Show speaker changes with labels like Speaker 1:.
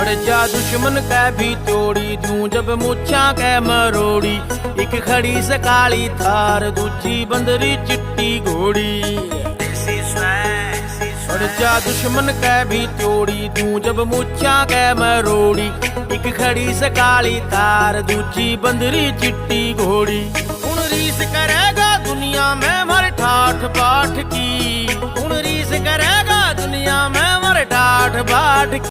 Speaker 1: पड़ जा दुश्मन कै भी तोड़ी दूं जब मुछां कै मरोड़ी। एक खड़ी सकाली थार दूजी बंदरी चिट्टी घोड़ी। पड़ जा दुश्मन कै भी तोड़ी दूं जब मुछां कै मरोड़ी। एक खड़ी सकाली थार दूजी बंदरी चिट्टी घोड़ी। हुण रीस करेगा दुनिया में मर ठाठ बाट की। हुण रीस करेगा दुनिया में मर ठाठ बाट की।